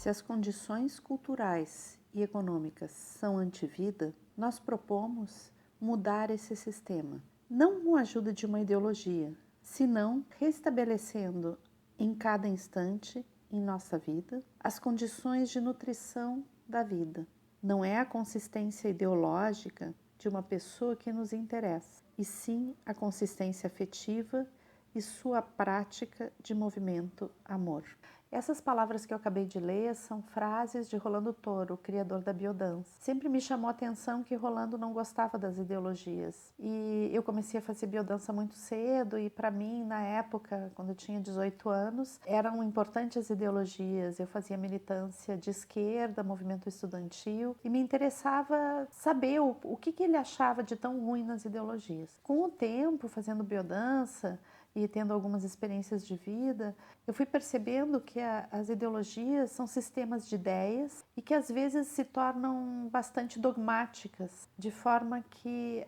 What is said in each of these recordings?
Se as condições culturais e econômicas são antivida, nós propomos mudar esse sistema, não com a ajuda de uma ideologia, senão restabelecendo em cada instante em nossa vida as condições de nutrição da vida. Não é a consistência ideológica de uma pessoa que nos interessa, e sim a consistência afetiva e sua prática de movimento amor. Essas palavras que eu acabei de ler são frases de Rolando Toro, o criador da biodança. Sempre me chamou a atenção que Rolando não gostava das ideologias. E eu comecei a fazer biodança muito cedo e para mim, na época, quando eu tinha 18 anos, eram importantes as ideologias. Eu fazia militância de esquerda, movimento estudantil e me interessava saber o que ele achava de tão ruim nas ideologias. Com o tempo, fazendo biodança, e tendo algumas experiências de vida, eu fui percebendo que as ideologias são sistemas de ideias e que às vezes se tornam bastante dogmáticas, de forma que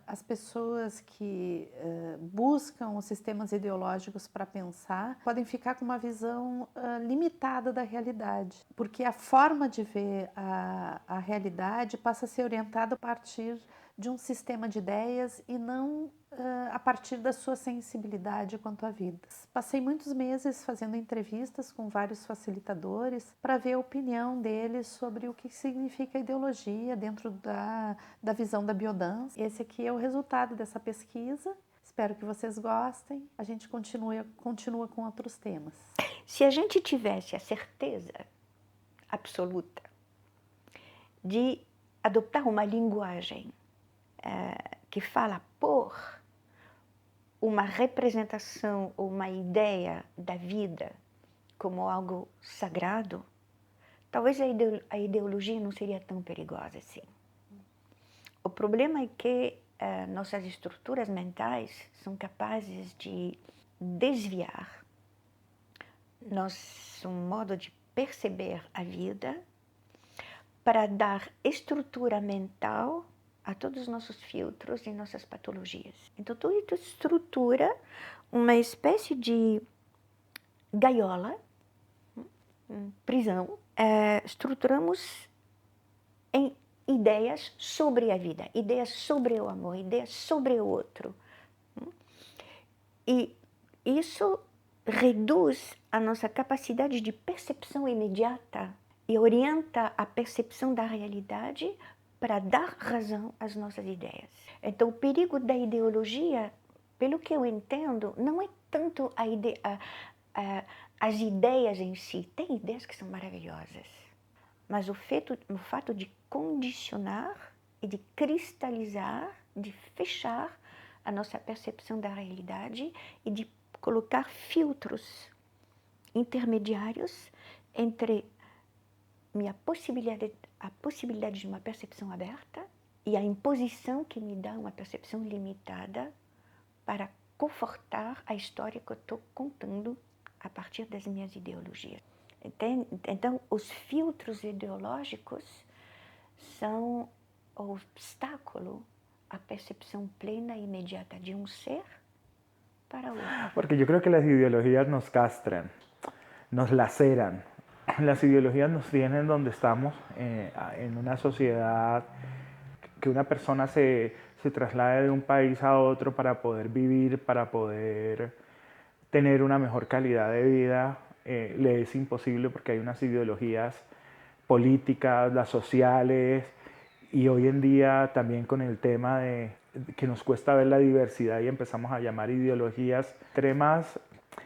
as pessoas que buscam os sistemas ideológicos para pensar podem ficar com uma visão limitada da realidade, porque a forma de ver a realidade passa a ser orientada a partir de um sistema de ideias e não a partir da sua sensibilidade quanto à vida. Passei muitos meses fazendo entrevistas com vários facilitadores para ver a opinião deles sobre o que significa ideologia dentro da visão da biodança. Esse aqui é o resultado dessa pesquisa. Espero que vocês gostem. A gente continua com outros temas. Se a gente tivesse a certeza absoluta de adoptar uma linguagem que fala por uma representação ou uma ideia da vida como algo sagrado, talvez a ideologia não seria tão perigosa assim. O problema é que nossas estruturas mentais são capazes de desviar nosso modo de perceber a vida para dar estrutura mental a todos os nossos filtros e nossas patologias. Então, tudo isso estrutura uma espécie de gaiola, prisão, estruturamos em ideias sobre a vida, ideias sobre o amor, ideias sobre o outro. E isso reduz a nossa capacidade de percepção imediata e orienta a percepção da realidade para dar razão às nossas ideias. Então, o perigo da ideologia, pelo que eu entendo, não é tanto as ideias em si. Tem ideias que são maravilhosas, mas o fato de condicionar e de cristalizar, de fechar a nossa percepção da realidade e de colocar filtros intermediários entre a possibilidade de uma percepção aberta e a imposição que me dá uma percepção limitada para confortar a história que eu estou contando a partir das minhas ideologias. Então, os filtros ideológicos são o obstáculo à percepção plena e imediata de um ser para otro. Porque yo creo que las ideologías nos castran, nos laceran. Las ideologías nos tienen donde estamos, en una sociedad que una persona se traslade de un país a otro para poder vivir, para poder tener una mejor calidad de vida, le es imposible porque hay unas ideologías políticas, las sociales, y hoy en día también con el tema de que nos cuesta ver la diversidad y empezamos a llamar ideologías.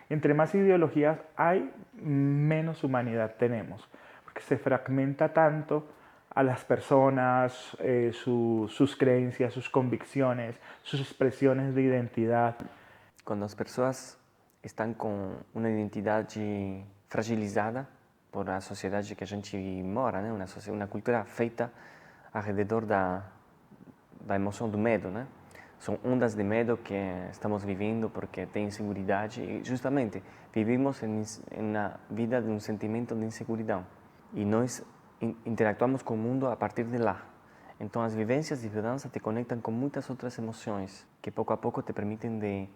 Entre más ideologías hay, menos humanidad tenemos, porque se fragmenta tanto a las personas, sus creencias, sus convicciones, sus expresiones de identidad. Quando as pessoas estão com uma identidade fragilizada por a sociedade que a gente mora, né? Uma cultura feita ao redor da emoção do medo, né? São ondas de medo que estamos vivendo porque tem inseguridade e justamente vivimos na vida de um sentimento de inseguridade e nós interactuamos com o mundo a partir de lá. Então as vivências de biodança te conectam com muitas outras emoções que pouco a pouco te permitem de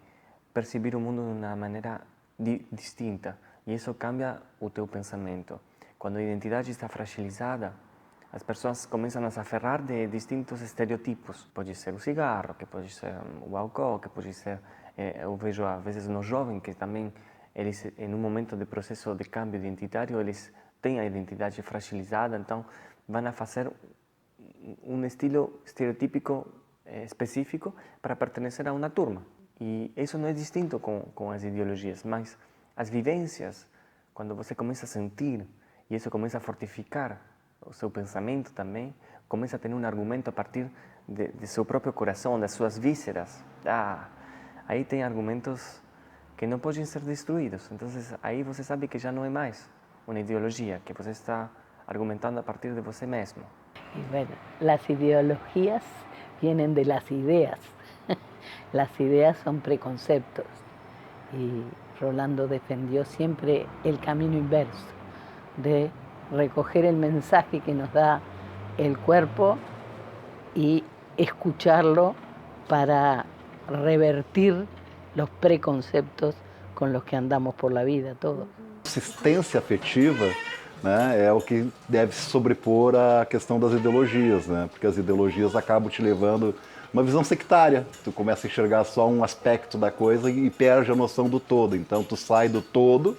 perceber o mundo de uma maneira distinta e isso cambia o teu pensamento, Quando a identidade está fragilizada, as pessoas começam a se aferrar de distintos estereotipos. Pode ser o cigarro, que pode ser o álcool, que pode ser... eu vejo às vezes nos jovens que também, eles, em um momento de processo de cambio identitário, eles têm a identidade fragilizada, então vão a fazer um estilo estereotípico específico para pertencer a uma turma. E isso não é distinto com as ideologias, mas as vivências, quando você começa a sentir, e isso começa a fortificar o seu pensamento também, começa a ter um argumento a partir de seu próprio coração, das suas vísceras. Aí tem argumentos que não podem ser destruídos. Então aí você sabe que já não é mais uma ideologia, que você está argumentando a partir de você mesmo. Y bueno, las ideologías vienen de las ideas. Las ideas son preconceptos. Y Rolando defendió siempre el camino inverso, de recoger el mensaje que nos da el cuerpo y escucharlo para revertir los preconceptos con los que andamos por la vida, todos. Assistência afetiva, né, é o que deve se sobrepor à questão das ideologias, né, porque as ideologias acabam te levando uma visão sectária. Tu começa a enxergar só um aspecto da coisa e perde a noção do todo. Então tu sai do todo,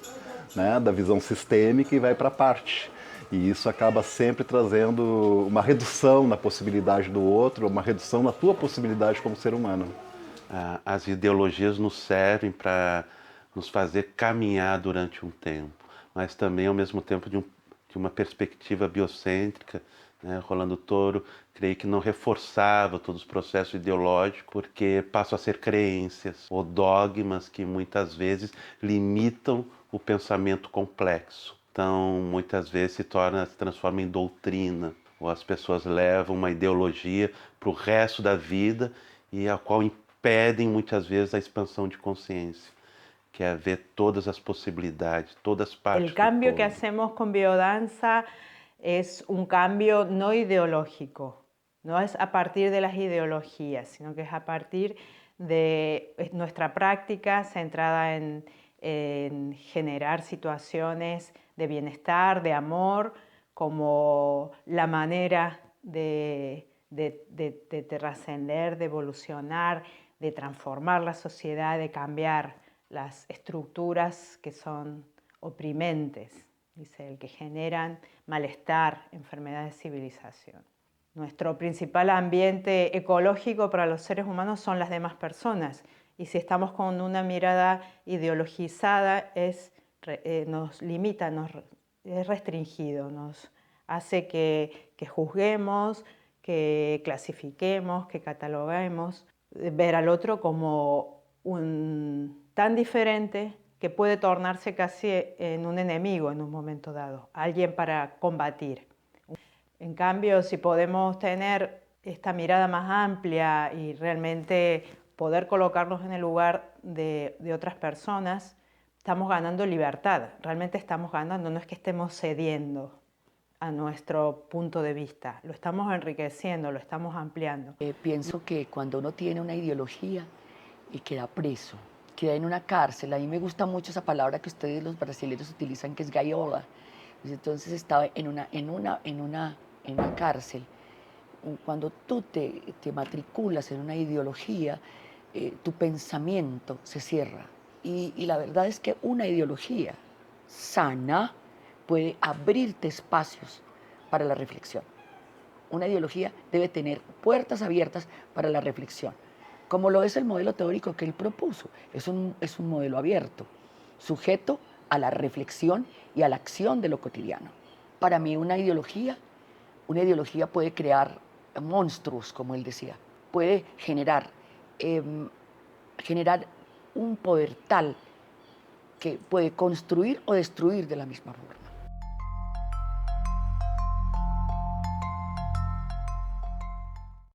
né, da visão sistêmica e vai para a parte. E isso acaba sempre trazendo uma redução na possibilidade do outro, uma redução na tua possibilidade como ser humano. As ideologias nos servem para nos fazer caminhar durante um tempo, mas também ao mesmo tempo de uma perspectiva biocêntrica, né? Rolando Toro, creio que não reforçava todos os processos ideológicos, porque passam a ser crenças ou dogmas que muitas vezes limitam o pensamento complexo. Então, muitas vezes se transforma em doutrina, ou as pessoas levam uma ideologia para o resto da vida e a qual impedem muitas vezes a expansão de consciência, que é ver todas as posibilidades, todas as partes. El cambio que hacemos con biodanza es un cambio no ideológico, no es a partir de las ideologías, sino que es a partir de nuestra práctica centrada en generar situaciones de bienestar, de amor, como la manera de trascender, de evolucionar, de transformar la sociedad, de cambiar las estructuras que son oprimentes, dice él, que generan malestar, enfermedades de civilización. Nuestro principal ambiente ecológico para los seres humanos son las demás personas, y si estamos con una mirada ideologizada nos limita, es restringido, nos hace que juzguemos, que clasifiquemos, que cataloguemos, ver al otro como tan diferente que puede tornarse casi en un enemigo en un momento dado, alguien para combatir. En cambio, si podemos tener esta mirada más amplia y realmente poder colocarnos en el lugar de otras personas, estamos ganando libertad, realmente estamos ganando, no es que estemos cediendo a nuestro punto de vista, lo estamos enriqueciendo, lo estamos ampliando. Pienso que cuando uno tiene una ideología y queda preso, queda en una cárcel, a mí me gusta mucho esa palabra que ustedes los brasileños utilizan, que es gaiola. Entonces estaba en una cárcel. Cuando tú te matriculas en una ideología, tu pensamiento se cierra. Y la verdad es que una ideología sana puede abrirte espacios para la reflexión. Una ideología debe tener puertas abiertas para la reflexión, como lo es el modelo teórico que él propuso. Es un modelo abierto, sujeto a la reflexión y a la acción de lo cotidiano. Para mí una ideología puede crear monstruos, como él decía, puede generar un poder tal que puede construir o destruir de la misma forma.